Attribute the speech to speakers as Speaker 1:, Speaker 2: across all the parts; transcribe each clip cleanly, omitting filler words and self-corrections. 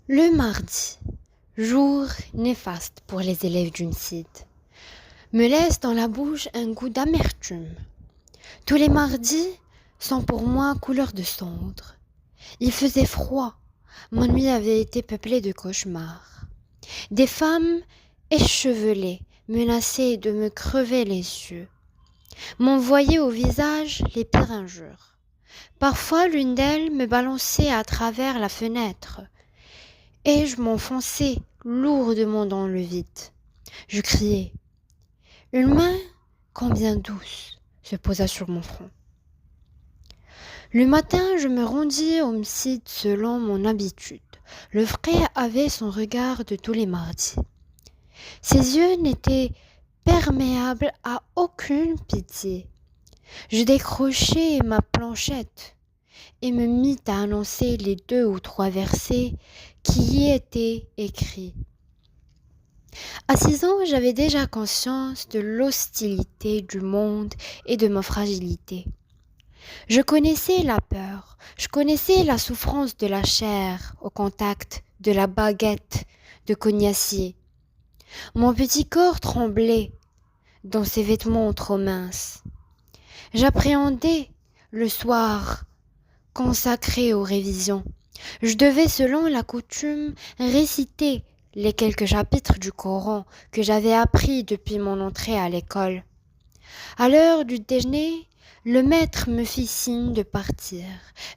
Speaker 1: Le mardi, jour néfaste pour les élèves d'UNCID, me laisse dans la bouche un goût d'amertume. Tous les mardis sont pour moi couleur de cendre. Il faisait froid, ma nuit avait été peuplée de cauchemars. Des femmes échevelées menaçaient de me crever les yeux, m'envoyaient au visage les pires injures. Parfois l'une d'elles me balançait à travers la fenêtre, et je m'enfonçais lourdement dans le vide. Je criais. Une main, combien douce, se posa sur mon front. Le matin, je me rendis au MCID selon mon habitude. Le frère avait son regard de tous les mardis. Ses yeux n'étaient perméables à aucune pitié. Je décrochai ma planchette et me mis à annoncer les 2 ou 3 versets qui y étaient écrits. À 6 ans, j'avais déjà conscience de l'hostilité du monde et de ma fragilité. Je connaissais la peur, je connaissais la souffrance de la chair au contact de la baguette de cognacier. Mon petit corps tremblait dans ses vêtements trop minces. J'appréhendais le soir consacré aux révisions. Je devais, selon la coutume, réciter les quelques chapitres du Coran que j'avais appris depuis mon entrée à l'école. À l'heure du déjeuner, le maître me fit signe de partir.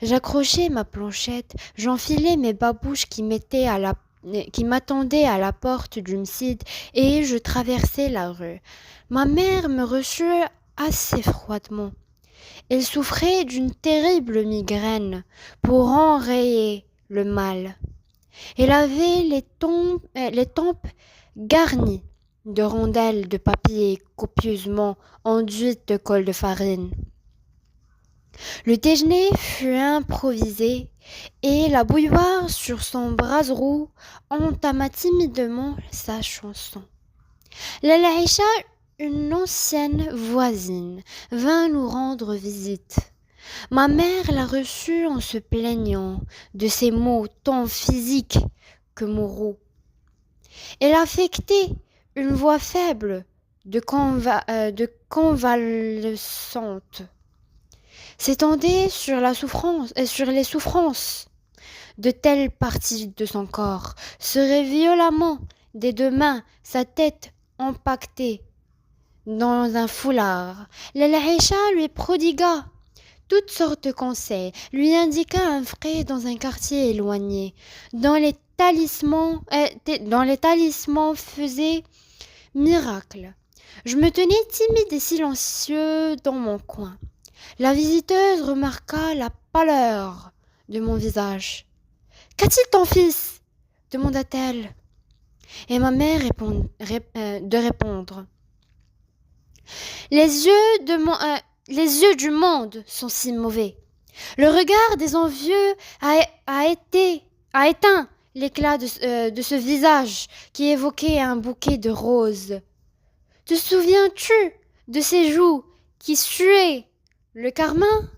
Speaker 1: J'accrochai ma planchette, j'enfilai mes babouches qui m'attendaient à la porte du MCID et je traversai la rue. Ma mère me reçut assez froidement. Elle souffrait d'une terrible migraine pour enrayer le mal. Elle avait les tempes garnies de rondelles de papier copieusement enduites de colle de farine. Le déjeuner fut improvisé et la bouilloire sur son brase-roux entama timidement sa chanson. Lala Aïcha, une ancienne voisine, vint nous rendre visite. Ma mère l'a reçue en se plaignant de ses maux tant physiques que moraux. Elle affectait une voix faible de convalescente, s'étendait sur les souffrances de telle partie de son corps, serrait violemment des 2 mains sa tête empaquetée dans un foulard. Lala Aïcha lui prodigua toutes sortes de conseils, lui indiqua un frère dans un quartier éloigné, dont les talismans faisaient miracle. Je me tenais timide et silencieux dans mon coin. La visiteuse remarqua la pâleur de mon visage. « Qu'a-t-il ton fils ?» demanda-t-elle. Et ma mère de répondre. Les yeux du monde sont si mauvais. Le regard des envieux a éteint l'éclat de ce visage qui évoquait un bouquet de roses. Te souviens-tu de ses joues qui suaient le carmin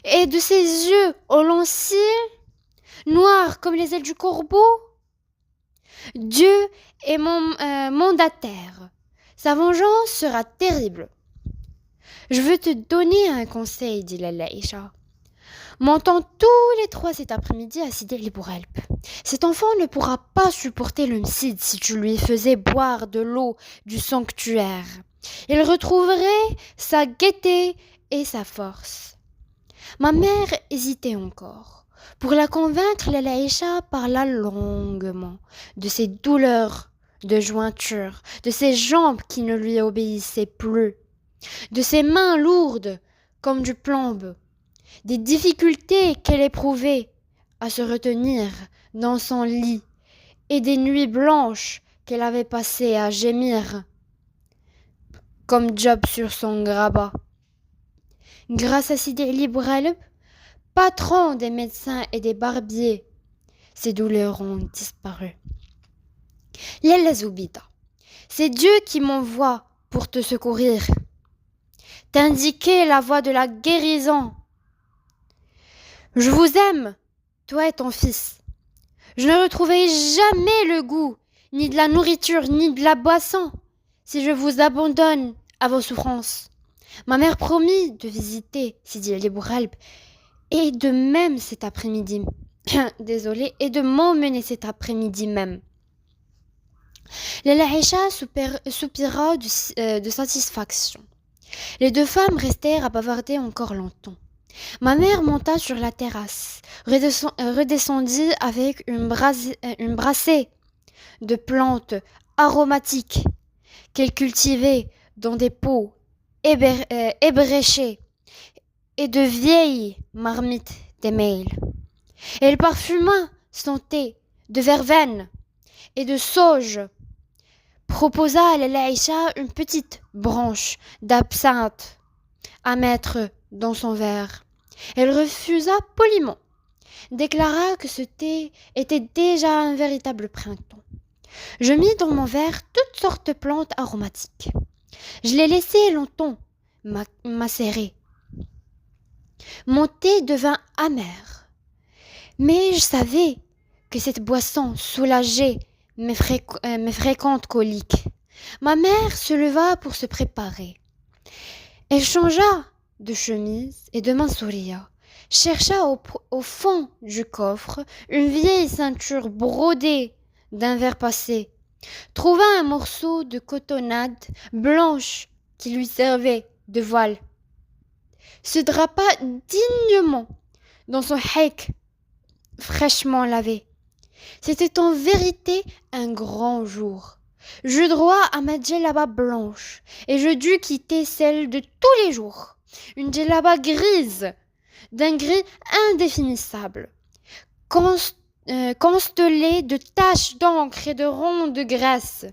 Speaker 1: et de ses yeux aux longs cils, noirs comme les ailes du corbeau? Dieu est mon mandataire. Sa vengeance sera terrible. Je veux te donner un conseil, dit Lala Aïcha. Montant tous les 3 cet après-midi à Sidi El Bouralp. Cet enfant ne pourra pas supporter le MCID si tu lui faisais boire de l'eau du sanctuaire. Il retrouverait sa gaieté et sa force. Ma mère hésitait encore. Pour la convaincre, Lala Aïcha parla longuement de ses douleurs de jointure, de ses jambes qui ne lui obéissaient plus, de ses mains lourdes comme du plomb, des difficultés qu'elle éprouvait à se retenir dans son lit et des nuits blanches qu'elle avait passées à gémir comme Job sur son grabat. Grâce à Sidi El Bouralp, patron des médecins et des barbiers, ces douleurs ont disparu. Yalla Zoubida, c'est Dieu qui m'envoie pour te secourir, t'indiquer la voie de la guérison. Je vous aime, toi et ton fils. Je ne retrouverai jamais le goût, ni de la nourriture, ni de la boisson, si je vous abandonne à vos souffrances. Ma mère promit de visiter Sidi El Bouralb et de même cet après-midi. Désolée, et de m'emmener cet après-midi même. Lala Aïcha soupira de satisfaction. Les deux femmes restèrent à bavarder encore longtemps. Ma mère monta sur la terrasse, redescendit avec une brassée de plantes aromatiques qu'elle cultivait dans des pots ébréchés et de vieilles marmites d'émail. Elle parfuma son thé de verveine et de sauge, proposa à Lala Aïcha une petite branche d'absinthe à mettre dans son verre. Elle refusa poliment, déclara que ce thé était déjà un véritable printemps. Je mis dans mon verre toutes sortes de plantes aromatiques. Je les laissai longtemps macérer. Mon thé devint amer, mais je savais que cette boisson soulageait mes fréquentes coliques. Ma mère se leva pour se préparer. Elle changea de chemise et de mansouria, chercha au fond du coffre une vieille ceinture brodée d'un verre passé, trouva un morceau de cotonnade blanche qui lui servait de voile, se drapa dignement dans son haïk fraîchement lavé. C'était en vérité un grand jour. J'eus droit à ma djellaba blanche et je dus quitter celle de tous les jours, une djellaba grise, d'un gris indéfinissable, constellée de taches d'encre et de ronds de graisse.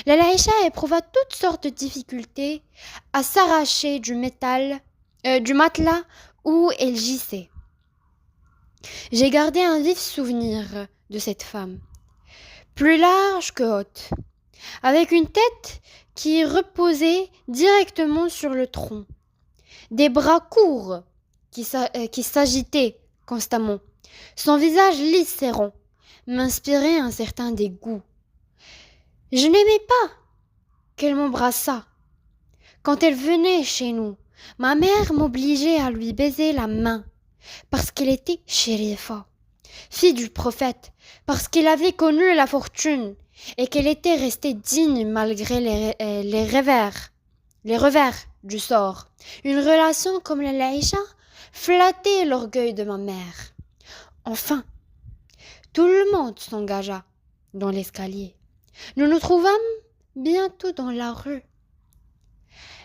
Speaker 1: Lala Aïcha éprouva toutes sortes de difficultés à s'arracher du matelas où elle gissait. J'ai gardé un vif souvenir de cette femme, plus large que haute, avec une tête qui reposait directement sur le tronc, des bras courts qui s'agitaient constamment. Son visage lisse et rond m'inspirait un certain dégoût. Je n'aimais pas qu'elle m'embrassât. Quand elle venait chez nous, ma mère m'obligeait à lui baiser la main, parce qu'elle était Shérifa, fille du prophète, parce qu'elle avait connu la fortune et qu'elle était restée digne malgré les revers du sort. Une relation comme la Laïcha flattait l'orgueil de ma mère. Enfin, tout le monde s'engagea dans l'escalier. Nous nous trouvâmes bientôt dans la rue.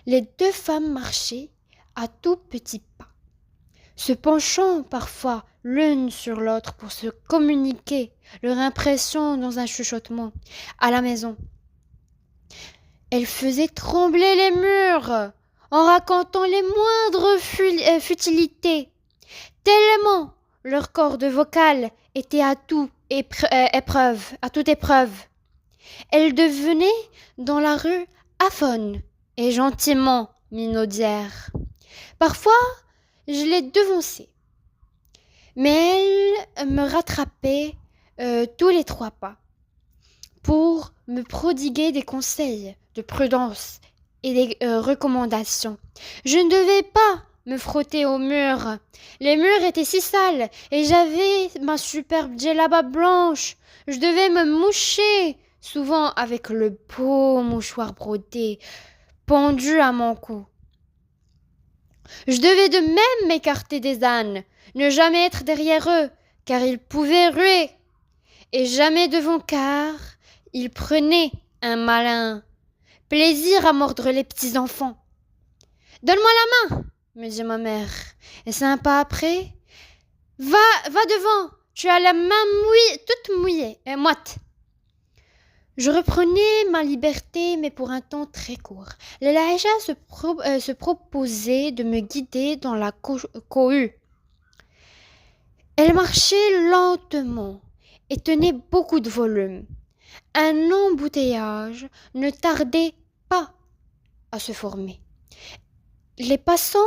Speaker 1: Les deux femmes marchaient à tout petits pas, se penchant parfois l'une sur l'autre pour se communiquer leur impression dans un chuchotement à la maison. Elles faisaient trembler les murs en racontant les moindres futilités, tellement leur corde vocale était à toute épreuve. Elles devenaient dans la rue aphones et gentiment minaudières. Parfois, je les devançais, mais elles me rattrapaient tous les 3 pas pour me prodiguer des conseils de prudence et des recommandations. Je ne devais pas me frotter aux murs. Les murs étaient si sales et j'avais ma superbe djellaba blanche. Je devais me moucher, souvent avec le beau mouchoir brodé pendu à mon cou. Je devais de même m'écarter des ânes, ne jamais être derrière eux, car ils pouvaient ruer, et jamais devant, car ils prenaient un malin plaisir à mordre les petits enfants. Donne-moi la main, me dit ma mère, et 5 pas après, va devant, tu as la main toute mouillée et moite. Je reprenais ma liberté, mais pour un temps très court. Lala Aïcha se proposait de me guider dans la cohue. Elle marchait lentement et tenait beaucoup de volume. Un embouteillage ne tardait pas à se former. Les passants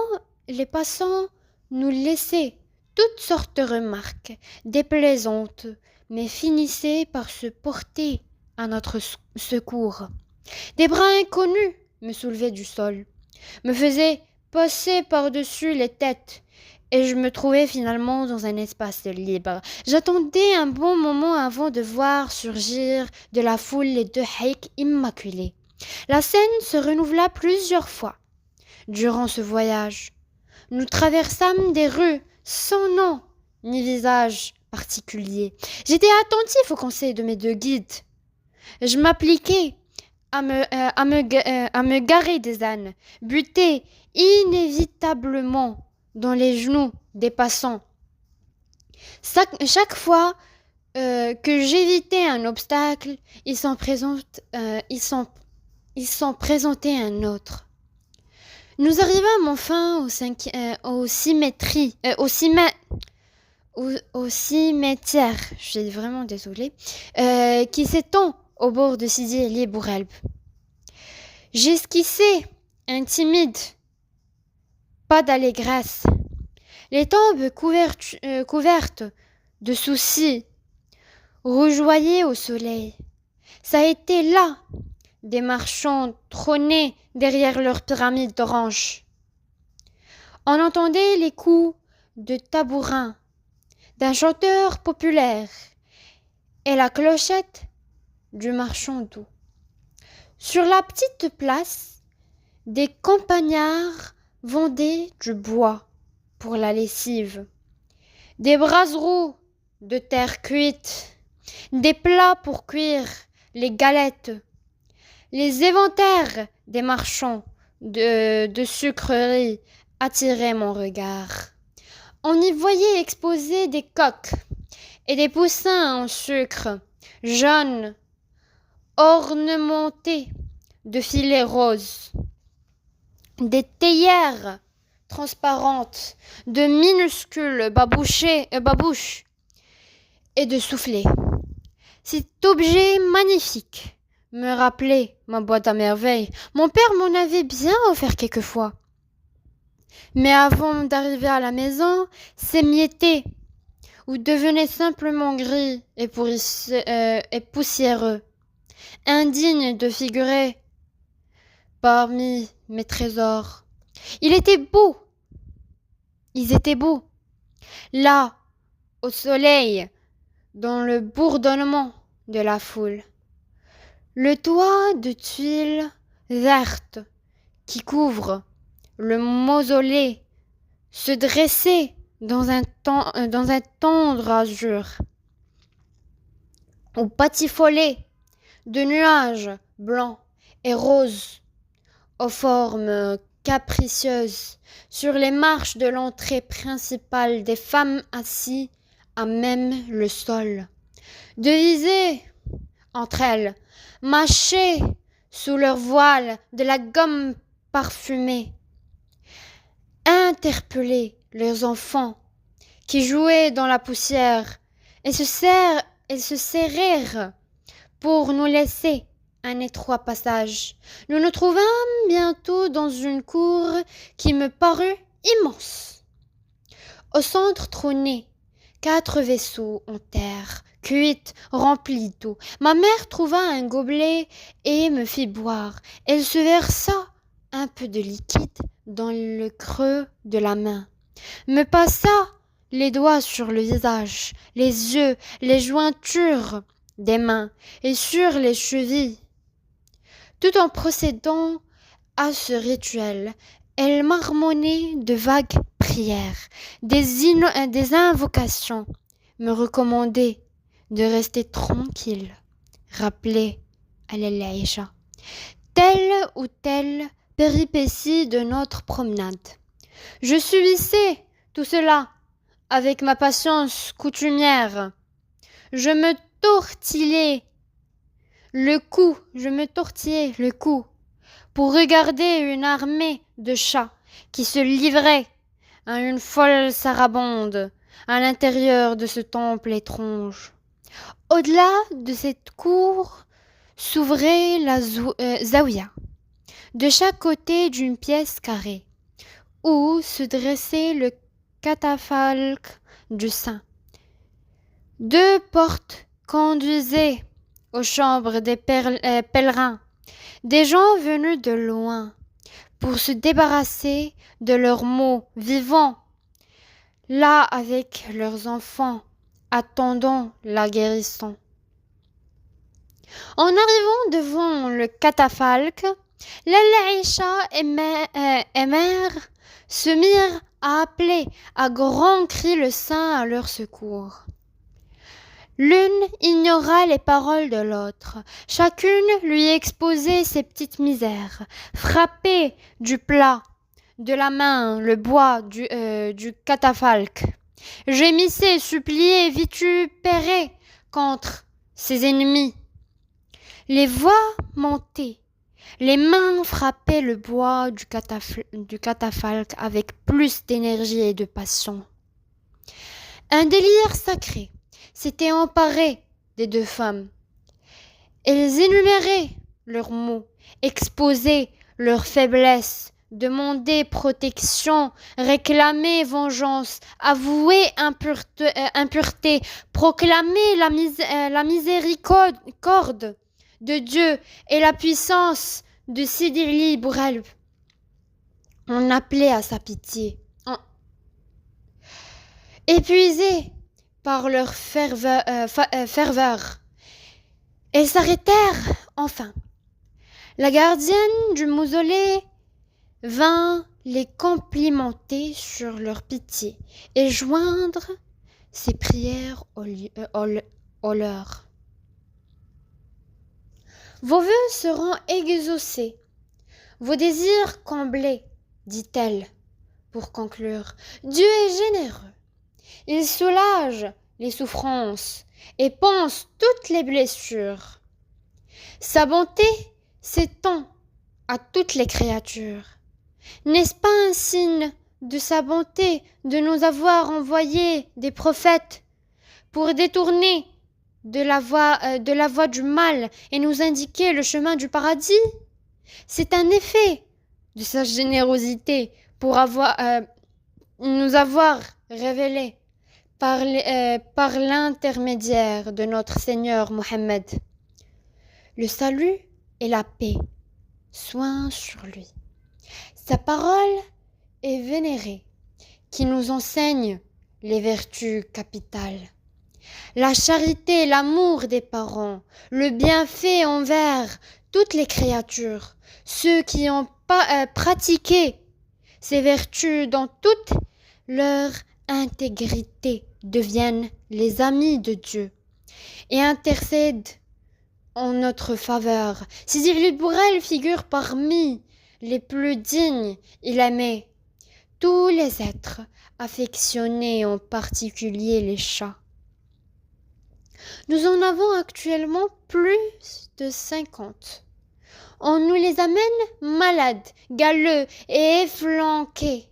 Speaker 1: nous laissaient toutes sortes de remarques, déplaisantes, mais finissaient par se porter à notre secours. Des bras inconnus me soulevaient du sol, me faisaient passer par-dessus les têtes, et je me trouvais finalement dans un espace libre. J'attendais un bon moment avant de voir surgir de la foule les deux haïks immaculés. La scène se renouvela plusieurs fois durant ce voyage. Nous traversâmes des rues sans nom ni visage particulier. J'étais attentif aux conseils de mes deux guides. Je m'appliquais à me garer des ânes, buter inévitablement dans les genoux des passants. Chaque fois que j'évitais un obstacle, il s'en présentait un autre. Nous arrivâmes enfin au cimetière, je suis vraiment désolée, qui s'étend au bord de Sidi El Bourelb. J'esquissais un timide pas d'allégresse. Les tombes couvertes de soucis rougeoyaient au soleil. Ça a été là des marchands trônaient derrière leurs pyramides d'oranges. On entendait les coups de tabourin d'un chanteur populaire et la clochette du marchand doux. Sur la petite place, des campagnards vendaient du bois pour la lessive, des brasserots de terre cuite, des plats pour cuire les galettes, les éventaires des marchands de sucreries attiraient mon regard. On y voyait exposer des coques et des poussins en sucre, jaunes, ornementés de filets roses, des théières transparentes, de minuscules babouches et de soufflets. Cet objet magnifique me rappelait ma boîte à merveilles. Mon père m'en avait bien offert quelquefois. Mais avant d'arriver à la maison, s'émiettait ou devenait simplement gris et poussiéreux, indigne de figurer parmi mes trésors. Ils étaient beaux, là, au soleil, dans le bourdonnement de la foule. Le toit de tuiles vertes qui couvre le mausolée se dressait dans un tendre azur, au batifolé de nuages blancs et roses, aux formes capricieuses, sur les marches de l'entrée principale, des femmes assises à même le sol, devisaient entre elles, mâchaient sous leur voile de la gomme parfumée, interpellaient leurs enfants qui jouaient dans la poussière et se serrèrent pour nous laisser un étroit passage. Nous nous trouvâmes bientôt dans une cour qui me parut immense. Au centre trônaient 4 vaisseaux en terre, cuite, remplis d'eau. Ma mère trouva un gobelet et me fit boire. Elle se versa un peu de liquide dans le creux de la main, me passa les doigts sur le visage, les yeux, les jointures des mains et sur les chevilles. Tout en procédant à ce rituel, elle marmonnait de vagues prières, des invocations, me recommandait de rester tranquille, rappelait Al-Aïcha telle ou telle péripétie de notre promenade. Je subissais tout cela avec ma patience coutumière. Je me tortillais le cou pour regarder une armée de chats qui se livrait à une folle sarabande à l'intérieur de ce temple étrange. Au-delà de cette cour s'ouvrait la zaouïa, de chaque côté d'une pièce carrée, où se dressait le catafalque du sein. 2 portes conduisaient aux chambres des pèlerins, des gens venus de loin pour se débarrasser de leurs maux vivants, là avec leurs enfants, attendant la guérison. En arrivant devant le catafalque, Lalla Aïcha et mère se mirent à appeler à grands cris le saint à leur secours. L'une ignora les paroles de l'autre. Chacune lui exposait ses petites misères, frappait du plat, de la main, le bois du catafalque, gémissait, suppliait, vitupérait contre ses ennemis. Les voix montaient, les mains frappaient le bois du catafalque avec plus d'énergie et de passion. Un délire sacré s'était emparé des 2 femmes. Elles énuméraient leurs maux, exposaient leurs faiblesses, demandaient protection, réclamaient vengeance, avouaient impureté, proclamaient la miséricorde de Dieu et la puissance de Sidi Bourel. On appelait à sa pitié. Épuisés par leur ferveur, elles s'arrêtèrent enfin. La gardienne du mausolée vint les complimenter sur leur pitié et joindre ses prières aux leurs. Vos vœux seront exaucés, vos désirs comblés, dit-elle pour conclure. Dieu est généreux. Il soulage les souffrances et panse toutes les blessures. Sa bonté s'étend à toutes les créatures. N'est-ce pas un signe de sa bonté de nous avoir envoyé des prophètes pour détourner de la voie du mal et nous indiquer le chemin du paradis? C'est un effet de sa générosité pour nous avoir révélé par l'intermédiaire de notre Seigneur Mohammed le salut et la paix. Soin sur lui. Sa parole est vénérée, qui nous enseigne les vertus capitales. La charité, l'amour des parents, le bienfait envers toutes les créatures, ceux qui ont pratiqué ces vertus dans toute leur intégrité deviennent les amis de Dieu et intercèdent en notre faveur. Sidi Bourel figure parmi les plus dignes. Il aimait tous les êtres, affectionnés en particulier les chats. Nous en avons actuellement plus de 50. On nous les amène malades, galeux et efflanqués.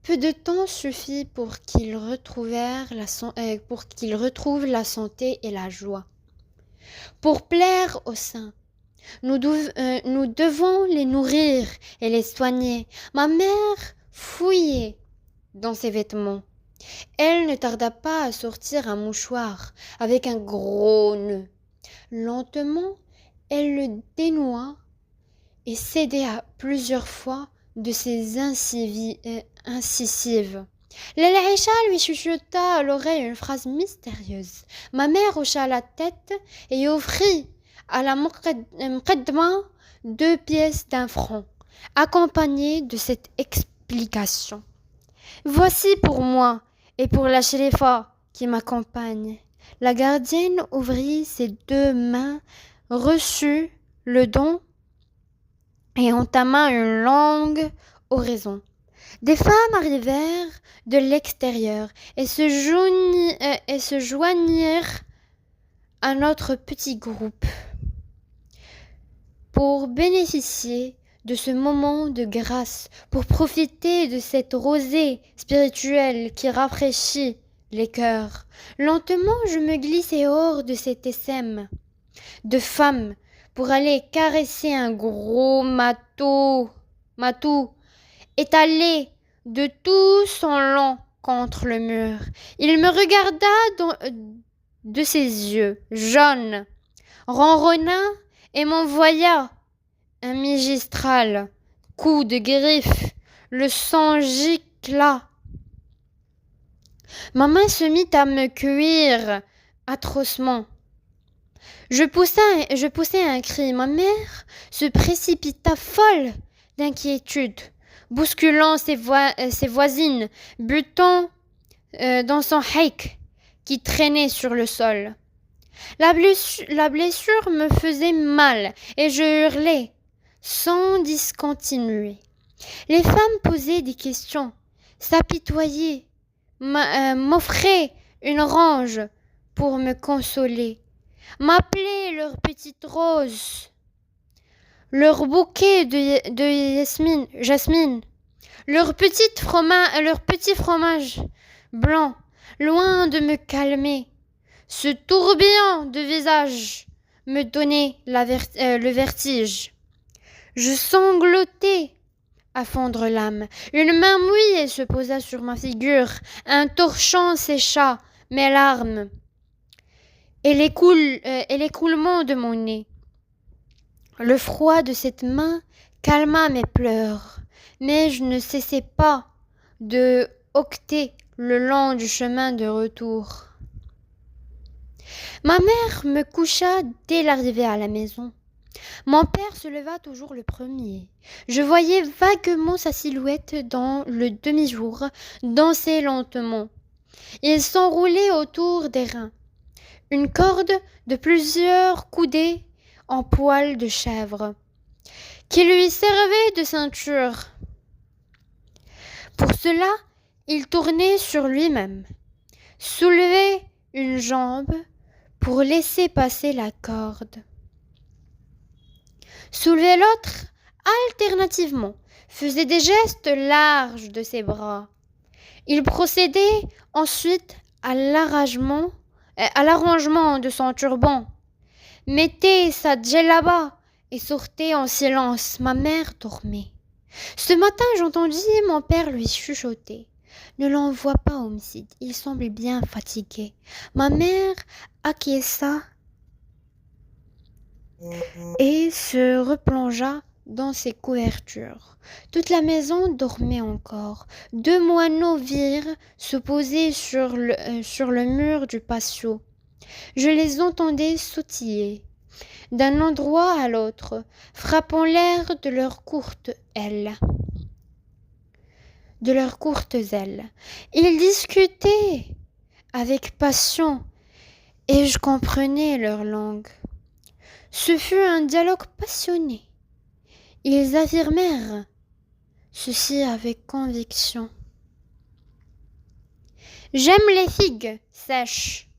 Speaker 1: Peu de temps suffit pour qu'ils retrouvent la santé et la joie. Pour plaire aux saints, nous devons les nourrir et les soigner. Ma mère fouillait dans ses vêtements. Elle ne tarda pas à sortir un mouchoir avec un gros nœud. Lentement, elle le dénoua et céda plusieurs fois de ses incisives. Lalla Aïcha lui chuchota à l'oreille une phrase mystérieuse. Ma mère hocha la tête et offrit à la Muqaddama 2 pièces d'1 franc, accompagnées de cette explication. Voici pour moi et pour la shérifa qui m'accompagne. La gardienne ouvrit ses 2 mains, reçut le don et entama une longue oraison. Des femmes arrivèrent de l'extérieur et se joignirent à notre petit groupe pour bénéficier de ce moment de grâce, pour profiter de cette rosée spirituelle qui rafraîchit les cœurs. Lentement, je me glissai hors de cet essaim de femmes pour aller caresser un gros matou étalé de tout son long contre le mur. Il me regarda de ses yeux jaunes, ronronna et m'envoya un magistral coup de griffe. Le sang gicla. Ma main se mit à me cuire atrocement. Je poussai un cri. Ma mère se précipita folle d'inquiétude, bousculant ses voisines, butant dans son haïk qui traînait sur le sol. La blessure me faisait mal et je hurlais sans discontinuer. Les femmes posaient des questions, s'apitoyaient, m'offraient une orange pour me consoler, m'appelaient leur petite rose, leur bouquet de jasmine, leur petit fromage blanc, loin de me calmer. Ce tourbillon de visages me donnait le vertige. Je sanglotais à fondre l'âme. Une main mouillée se posa sur ma figure. Un torchon sécha mes larmes et l'écoulement de mon nez. Le froid de cette main calma mes pleurs, mais je ne cessais pas de hoqueter le long du chemin de retour. Ma mère me coucha dès l'arrivée à la maison. Mon père se leva toujours le premier. Je voyais vaguement sa silhouette dans le demi-jour, danser lentement. Il s'enroulait autour des reins une corde de plusieurs coudées en poil de chèvre, qui lui servait de ceinture. Pour cela, il tournait sur lui-même, soulevait une jambe pour laisser passer la corde, soulevait l'autre alternativement, faisait des gestes larges de ses bras. Il procédait ensuite à l'arrangement de son turban, mettait sa djellaba et sortait en silence. Ma mère dormait. Ce matin, j'entendis mon père lui chuchoter. Ne l'envoie pas au homicide, il semble bien fatigué. Ma mère acquiesça et se replongea dans ses couvertures. Toute la maison dormait encore. 2 moineaux virent se poser sur le mur du patio. Je les entendais sautiller d'un endroit à l'autre, frappant l'air de leurs courtes ailes. Ils discutaient avec passion et je comprenais leur langue. Ce fut un dialogue passionné. Ils affirmèrent ceci avec conviction. J'aime les figues sèches.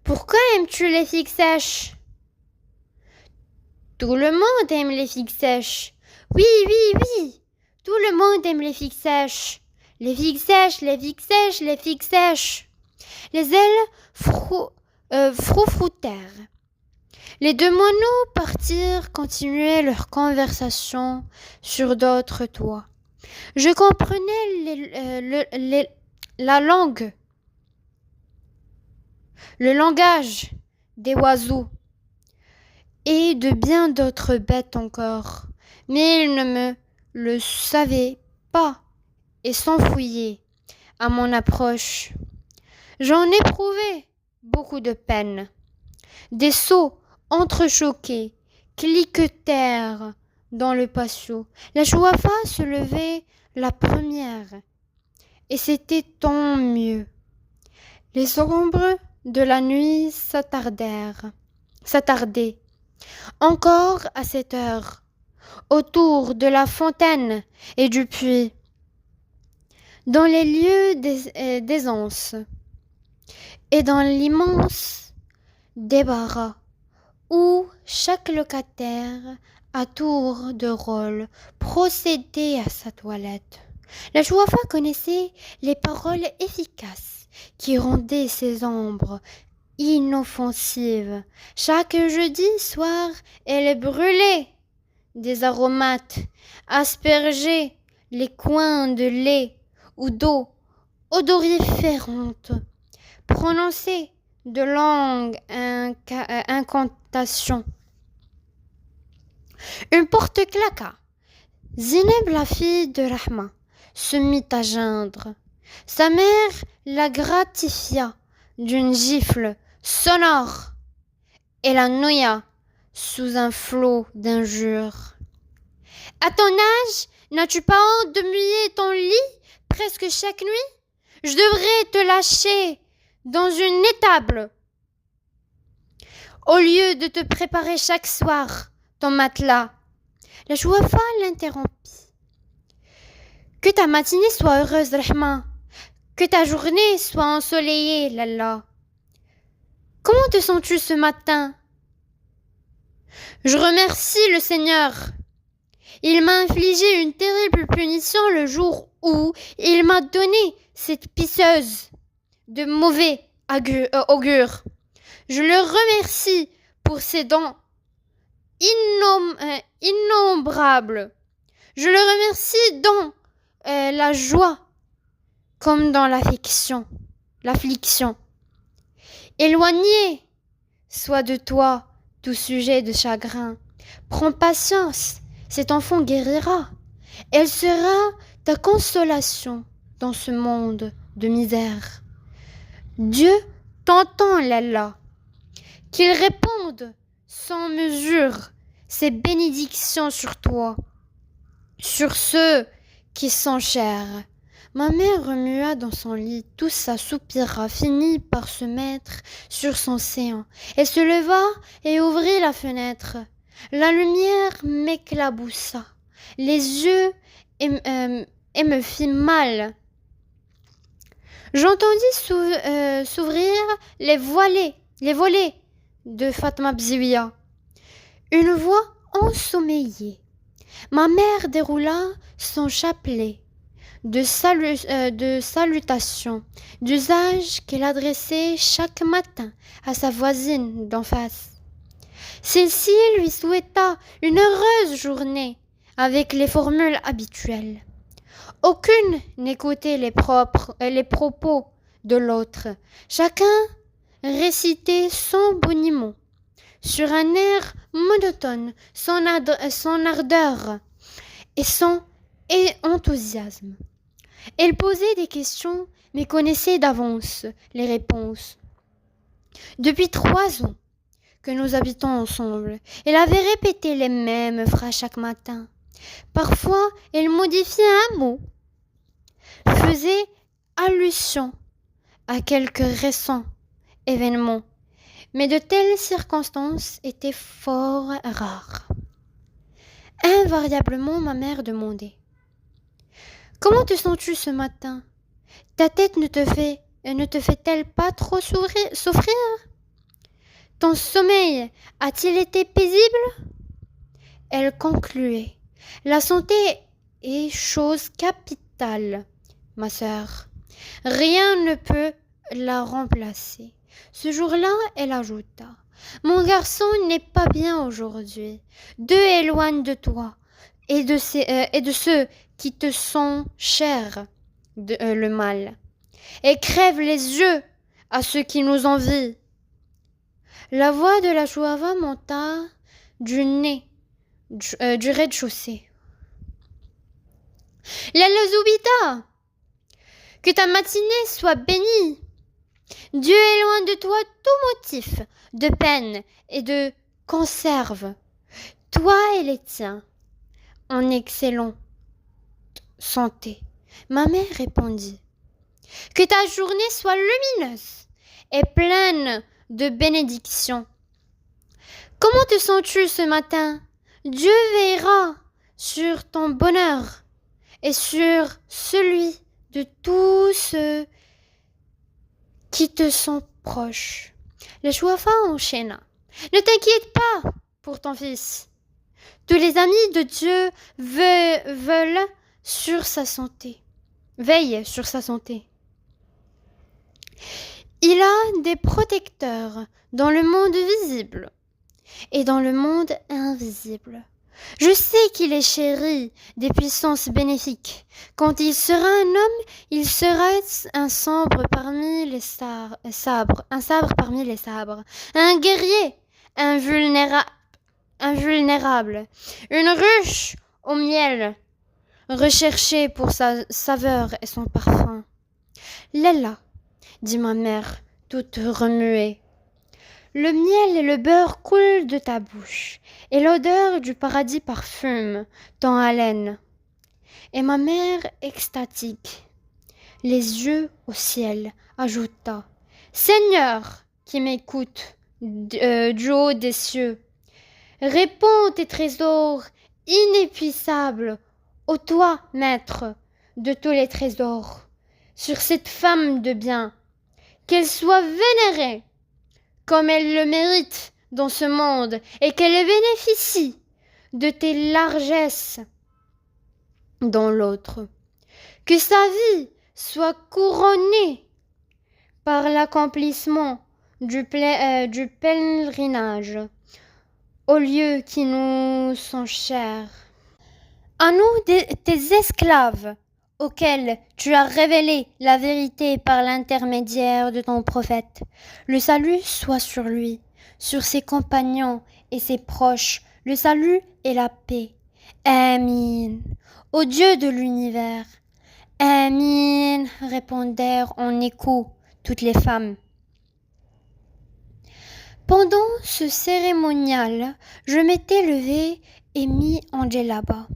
Speaker 1: Pourquoi aimes-tu les figues sèches? Tout le monde aime les figues sèches. Oui, oui, oui. Tout le monde aime les figues sèches. Les figues sèches, les figues sèches, les figues sèches. Les ailes froufroutèrent. Les 2 moineaux partirent continuer leur conversation sur d'autres toits. Je comprenais la langue, le langage des oiseaux et de bien d'autres bêtes encore, mais ils ne me le savaient pas et s'enfuyaient à mon approche. J'en éprouvais beaucoup de peine. Des sauts entrechoqués cliquetèrent dans le patio. La chouafa se levait la première, et c'était tant mieux. Les ombres de la nuit s'attardaient. Encore à cette heure, autour de la fontaine et du puits, dans les lieux d'aisance et dans l'immense débarras où chaque locataire, à tour de rôle, procédait à sa toilette. La chouafa connaissait les paroles efficaces qui rendaient ces ombres inoffensives. Chaque jeudi soir, elle brûlait des aromates, aspergeait les coins de lait ou d'eau odoriférantes, prononcées de longues incantations. Une porte claqua. Zineb, la fille de Rahma, se mit à geindre. Sa mère la gratifia d'une gifle sonore et la noya sous un flot d'injures. À ton âge, n'as-tu pas honte de mouiller ton lit presque chaque nuit? Je devrais te lâcher dans une étable au lieu de te préparer chaque soir ton matelas. La Chouafa l'interrompit. Que ta matinée soit heureuse, Rahma. Que ta journée soit ensoleillée, Lalla. Comment te sens-tu ce matin? Je remercie le Seigneur. Il m'a infligé une terrible punition le jour où il m'a donné cette pisseuse de mauvais augure. Je le remercie pour ses dons innombrables. Je le remercie dans la joie comme dans l'affliction. Éloigné soit de toi tout sujet de chagrin. Prends patience, cet enfant guérira. Elle sera ta consolation dans ce monde de misère. Dieu t'entend, Lalla. Qu'il réponde sans mesure ses bénédictions sur toi, sur ceux qui sont chers. Ma mère remua dans son lit, toussa, soupira, finit par se mettre sur son séant. Elle se leva et ouvrit la fenêtre. La lumière m'éclaboussa les yeux et me fit mal. J'entendis s'ouvrir les volets de Fatma Bziouia. Une voix ensommeillée. Ma mère déroula son chapelet de salutations, d'usage qu'elle adressait chaque matin à sa voisine d'en face. Celle-ci lui souhaita une heureuse journée avec les formules habituelles. Aucune n'écoutait les propos de l'autre. Chacun récitait son boniment sur un air monotone, son ardeur et son enthousiasme. Elle posait des questions, mais connaissait d'avance les réponses. Depuis 3 ans que nous habitons ensemble, elle avait répété les mêmes phrases chaque matin. Parfois, elle modifiait un mot, faisait allusion à quelques récents événements, mais de telles circonstances étaient fort rares. Invariablement, ma mère demandait: comment te sens-tu ce matin? Ta tête ne te fait-elle pas trop souffrir? Ton sommeil a-t-il été paisible? Elle concluait: la santé est chose capitale, ma sœur. Rien ne peut la remplacer. Ce jour-là, elle ajouta: mon garçon n'est pas bien aujourd'hui. Dieu éloigne de toi et de ceux qui te sont chers le mal, et crève les yeux à ceux qui nous envient. La voix de la Chouava monta du rez-de-chaussée. Lalla Zoubida, que ta matinée soit bénie. Dieu éloigne de toi tout motif de peine et de conserve, toi et les tiens, en excellente santé. Ma mère répondit: que ta journée soit lumineuse et pleine de bénédictions. Comment te sens-tu ce matin? Dieu veillera sur ton bonheur et sur celui de tous ceux qui te sont proches. Le Chouafa enchaîna: ne t'inquiète pas pour ton fils. Tous les amis de Dieu veillent sur sa santé. Il a des protecteurs dans le monde visible et dans le monde invisible. Je sais qu'il est chéri des puissances bénéfiques. Quand il sera un homme, il sera un sabre parmi les sabres, un sabre parmi les sabres, un guerrier invulnérable, une ruche au miel, recherchée pour sa saveur et son parfum. Lella, dit ma mère, toute remuée. Le miel et le beurre coulent de ta bouche, et l'odeur du paradis parfume ton haleine. Et ma mère, extatique, les yeux au ciel, ajouta: Seigneur, qui m'écoute du haut des cieux, réponds tes trésors inépuisables au toi, maître de tous les trésors, sur cette femme de bien, qu'elle soit vénérée comme elle le mérite dans ce monde, et qu'elle bénéficie de tes largesses dans l'autre. Que sa vie soit couronnée par l'accomplissement du pèlerinage aux lieux qui nous sont chers. À nous, tes esclaves, auxquels tu as révélé la vérité par l'intermédiaire de ton prophète. Le salut soit sur lui, sur ses compagnons et ses proches, le salut et la paix. Amin. Ô Dieu de l'univers. Amin, répondèrent en écho toutes les femmes. Pendant ce cérémonial, je m'étais levée et mis en djellaba.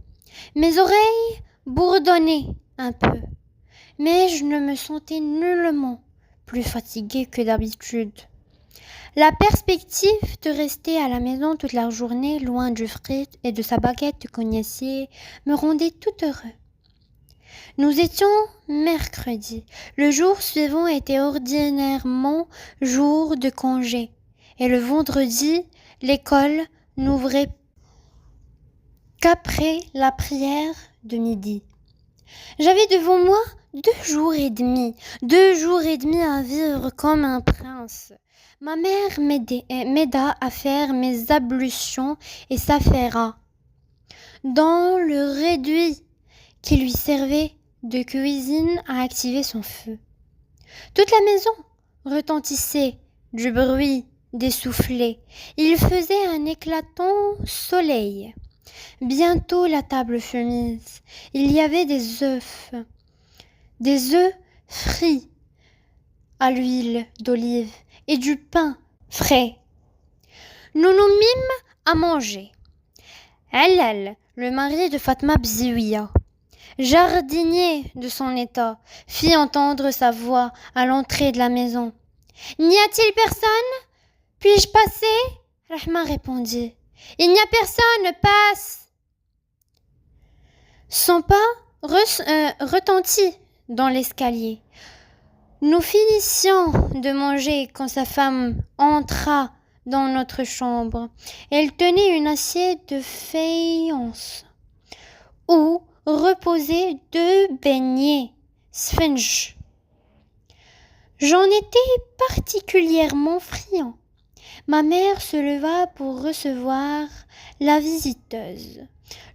Speaker 1: Mes oreilles bourdonnaient un peu, mais je ne me sentais nullement plus fatiguée que d'habitude. La perspective de rester à la maison toute la journée, loin du frit et de sa baguette de cognacier, me rendait tout heureux. Nous étions mercredi. Le jour suivant était ordinairement jour de congé, et le vendredi, l'école n'ouvrait qu'après la prière de midi. J'avais devant moi 2 jours et demi à vivre comme un prince. Ma mère m'aida à faire mes ablutions et s'affaira dans le réduit qui lui servait de cuisine à activer son feu. Toute la maison retentissait du bruit des soufflets. Il faisait un éclatant soleil. Bientôt la table fut mise. Il y avait des œufs frits à l'huile d'olive et du pain frais. Nous nous mîmes à manger. Halal, le mari de Fatma Bziouia, jardinier de son état, fit entendre sa voix à l'entrée de la maison. « N'y a-t-il personne? Puis-je passer ?» Rahma répondit. « Il n'y a personne, passe !» Son pas retentit dans l'escalier. Nous finissions de manger quand sa femme entra dans notre chambre. Elle tenait une assiette de faïence où reposaient 2 beignets sphinx. J'en étais particulièrement friand. Ma mère se leva pour recevoir la visiteuse,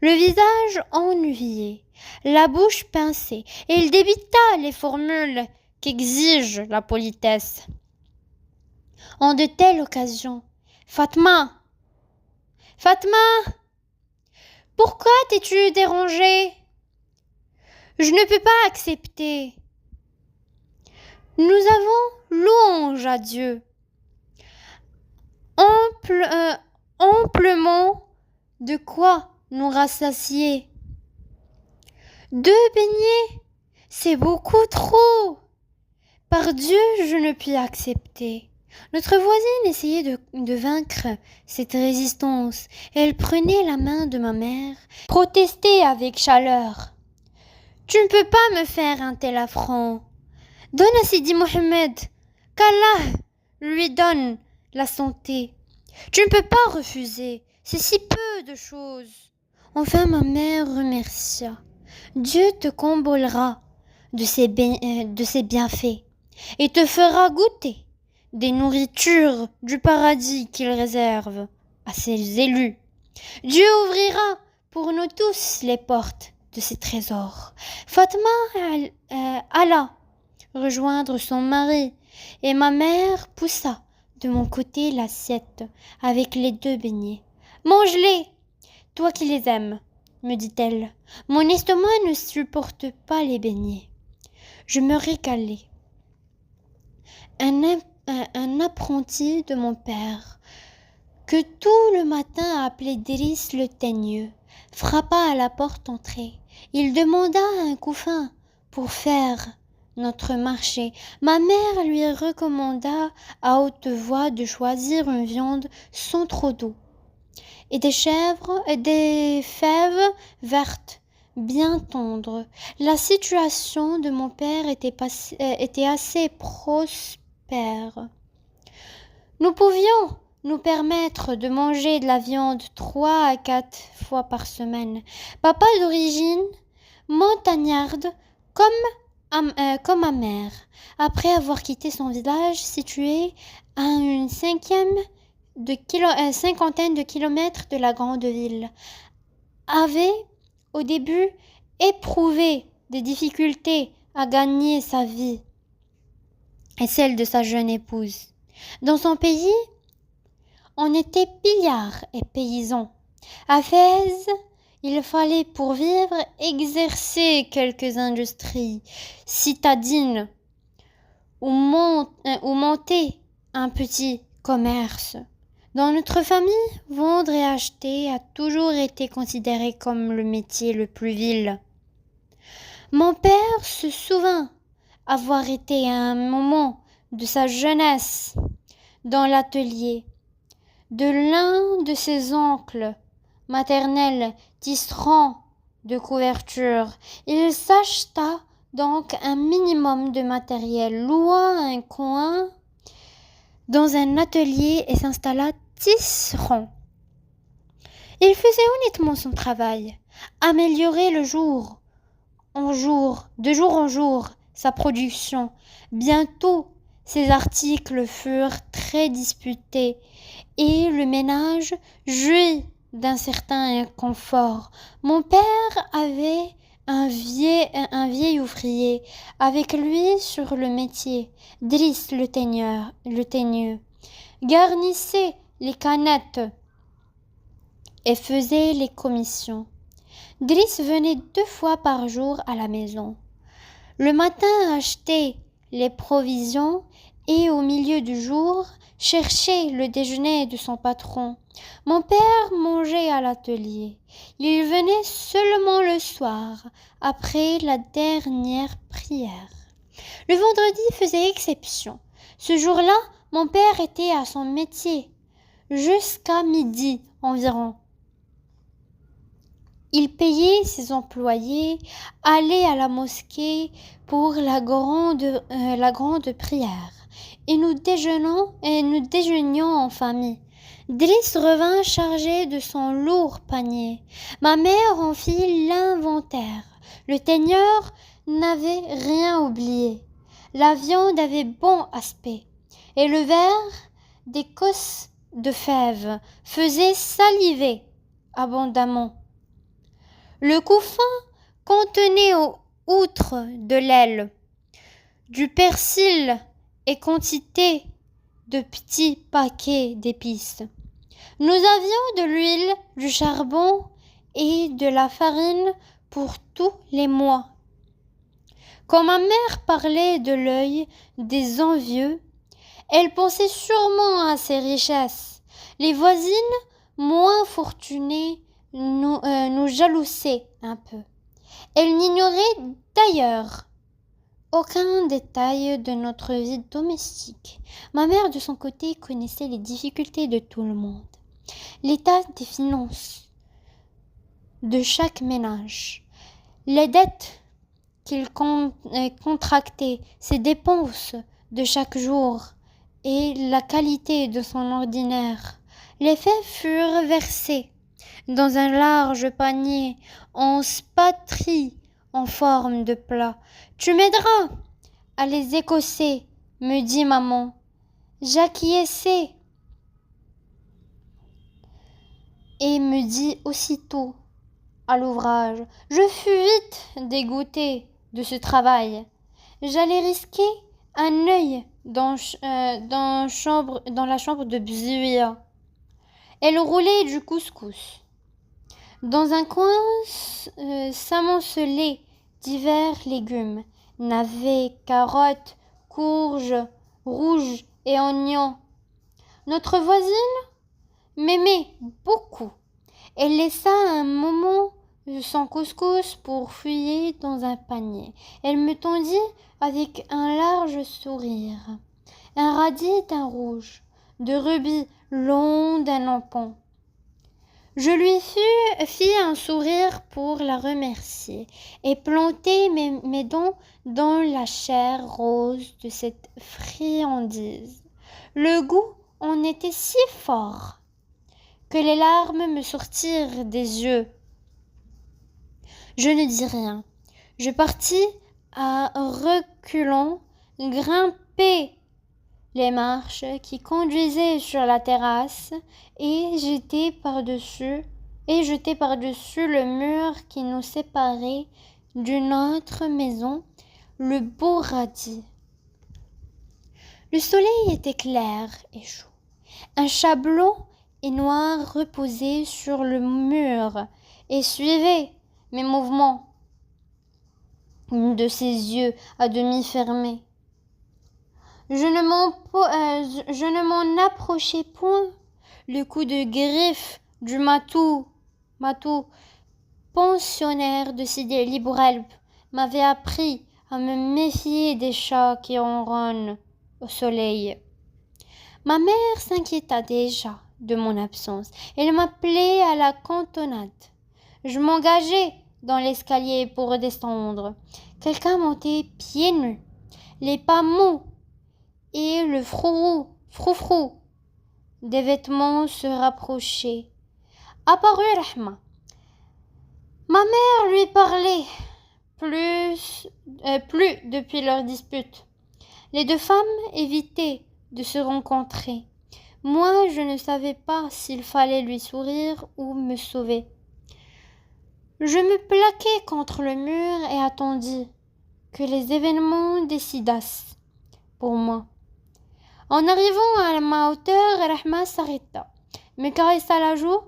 Speaker 1: le visage ennuyé, la bouche pincée, et il débita les formules qu'exige la politesse. En de telles occasions, Fatma, pourquoi t'es-tu dérangée? Je ne peux pas accepter. Nous avons louange à Dieu. Amplement de quoi nous rassasier. 2 beignets, c'est beaucoup trop. Par Dieu, je ne puis accepter. Notre voisine essayait de vaincre cette résistance. Elle prenait la main de ma mère, protestait avec chaleur. « Tu ne peux pas me faire un tel affront. Donne à Sidi Mohammed, qu'Allah lui donne la santé. Tu ne peux pas refuser, c'est si peu de choses. » Enfin ma mère remercia. Dieu te comblera de ses bienfaits et te fera goûter des nourritures du paradis qu'il réserve à ses élus. Dieu ouvrira pour nous tous les portes de ses trésors. Fatma alla rejoindre son mari et ma mère poussa de mon côté l'assiette avec les 2 beignets. Mange-les, toi qui les aimes, me dit-elle. Mon estomac ne supporte pas les beignets. Je me régalais. Un apprenti de mon père, que tout le matin appelait Driss le teigneux, frappa à la porte d'entrée. Il demanda un couffin pour faire notre marché. Ma mère lui recommanda à haute voix de choisir une viande sans trop d'eau et des chèvres et des fèves vertes bien tendres. La situation de mon père était assez prospère. Nous pouvions nous permettre de manger de la viande 3 à 4 fois par semaine. Papa d'origine montagnarde comme ma mère, après avoir quitté son village situé à une cinquantaine de kilomètres de la grande ville, avait au début éprouvé des difficultés à gagner sa vie et celle de sa jeune épouse. Dans son pays, on était pillards et paysans. À Fès, il fallait pour vivre exercer quelques industries citadines ou monter un petit commerce. Dans notre famille, vendre et acheter a toujours été considéré comme le métier le plus vil. Mon père se souvint avoir été à un moment de sa jeunesse dans l'atelier de l'un de ses oncles maternels tisserand de couverture. Il s'acheta donc un minimum de matériel, loua un coin dans un atelier et s'installa tisserand. Il faisait honnêtement son travail, améliorait de jour en jour, sa production. Bientôt, ses articles furent très disputés et le ménage jouit d'un certain confort. Mon père avait un vieil ouvrier avec lui sur le métier, Driss le teigneux, garnissait les canettes et faisait les commissions. Driss venait 2 fois par jour à la maison. Le matin achetait les provisions et au milieu du jour cherchait le déjeuner de son patron. Mon père mangeait à l'atelier. Il venait seulement le soir, après la dernière prière. Le vendredi faisait exception. Ce jour-là, mon père était à son métier jusqu'à midi environ. Il payait ses employés, allait à la mosquée pour la grande prière, et nous déjeunions en famille. Driss revint chargé de son lourd panier. Ma mère en fit l'inventaire. Le teigneur n'avait rien oublié. La viande avait bon aspect, et le verre des cosses de fèves faisait saliver abondamment. Le couffin contenait outre de l'aile, du persil et quantité de petits paquets d'épices. Nous avions de l'huile, du charbon et de la farine pour tous les mois. Quand ma mère parlait de l'œil des envieux, elle pensait sûrement à ses richesses. Les voisines, moins fortunées, nous jalousaient un peu. Elle n'ignorait d'ailleurs aucun détail de notre vie domestique. Ma mère, de son côté, connaissait les difficultés de tout le monde, l'état des finances de chaque ménage, les dettes qu'il contractait, ses dépenses de chaque jour et la qualité de son ordinaire. Les faits furent versés dans un large panier en spatrie en forme de plat. « Tu m'aideras à les écosser, me dit maman. J'acquiesçai. et me dit aussitôt à l'ouvrage. Je fus vite dégoûtée de ce travail. J'allais risquer un œil dans la chambre de Bzuia. Elle roulait du couscous. Dans un coin s'amoncelait divers légumes, navets, carottes, courges, rouges et oignons. Notre voisine m'aimait beaucoup. Elle laissa un moment son couscous pour fouiller dans un panier. Elle me tendit avec un large sourire, un radis d'un rouge, de rubis long d'un lampon. Je lui fis un sourire pour la remercier et plantai mes dents dans la chair rose de cette friandise. Le goût en était si fort que les larmes me sortirent des yeux. Je ne dis rien. Je partis à reculons, grimper les marches qui conduisaient sur la terrasse et jetai par-dessus le mur qui nous séparait d'une autre maison le beau radis. Le soleil était clair et chaud. Un chablon et noir reposait sur le mur et suivait mes mouvements de ses yeux à demi fermés. Je ne m'en approchai point. Le coup de griffe du matou, pensionnaire de Sidi Librelp, m'avait appris à me méfier des chats qui ronronnent au soleil. Ma mère s'inquiéta déjà de mon absence. Elle m'appelait à la cantonade. Je m'engageai dans l'escalier pour descendre. Quelqu'un montait pieds nus, les pas mous et le froufrou des vêtements se rapprochaient. Apparut Rahma. Ma mère lui parlait plus depuis leur dispute. Les deux femmes évitaient de se rencontrer. Moi, je ne savais pas s'il fallait lui sourire ou me sauver. Je me plaquai contre le mur et attendis que les événements décidassent pour moi. En arrivant à ma hauteur, Rahma s'arrêta, me caressa la joue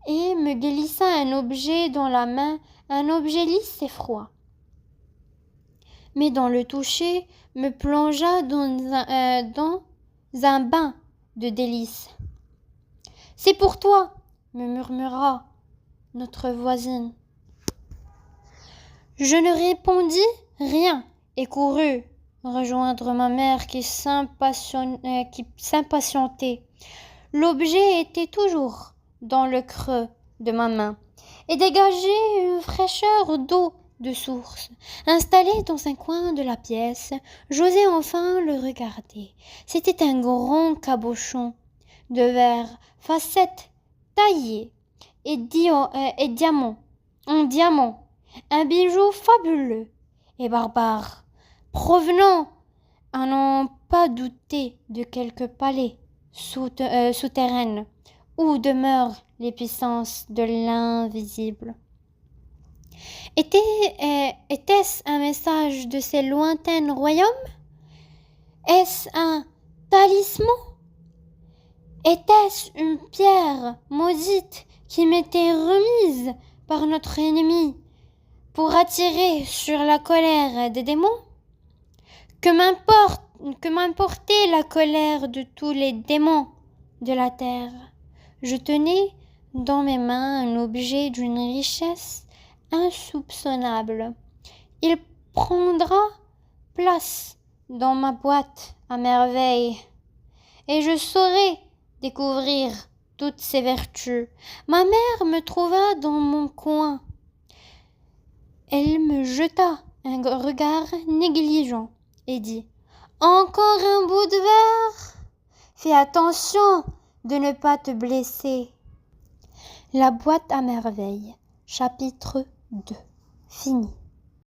Speaker 1: et me glissa un objet dans la main, un objet lisse et froid. Mais dans le toucher, me plongea dans un bain de délices. « C'est pour toi !» me murmura notre voisine. Je ne répondis rien et courus rejoindre ma mère qui s'impatientait. L'objet était toujours dans le creux de ma main et dégageait une fraîcheur d'eau de source. Installé dans un coin de la pièce, j'osai enfin le regarder. C'était un grand cabochon de verre, facettes taillées et diamant, en diamant, un bijou fabuleux et barbare, provenant, à n'en pas douter, de quelque palais souterrain où demeurent les puissances de l'invisible. Était-ce un message de ces lointains royaumes? Est-ce un talisman? Était-ce une pierre maudite qui m'était remise par notre ennemi pour attirer sur la colère des démons? Que m'importait la colère de tous les démons de la terre? Je tenais dans mes mains un objet d'une richesse insoupçonnable. Il prendra place dans ma boîte à merveille, et je saurai découvrir toutes ses vertus. Ma mère me trouva dans mon coin. Elle me jeta un regard négligent et dit « Encore un bout de verre? Fais attention de ne pas te blesser. » La boîte à merveille, chapitre 2, fini.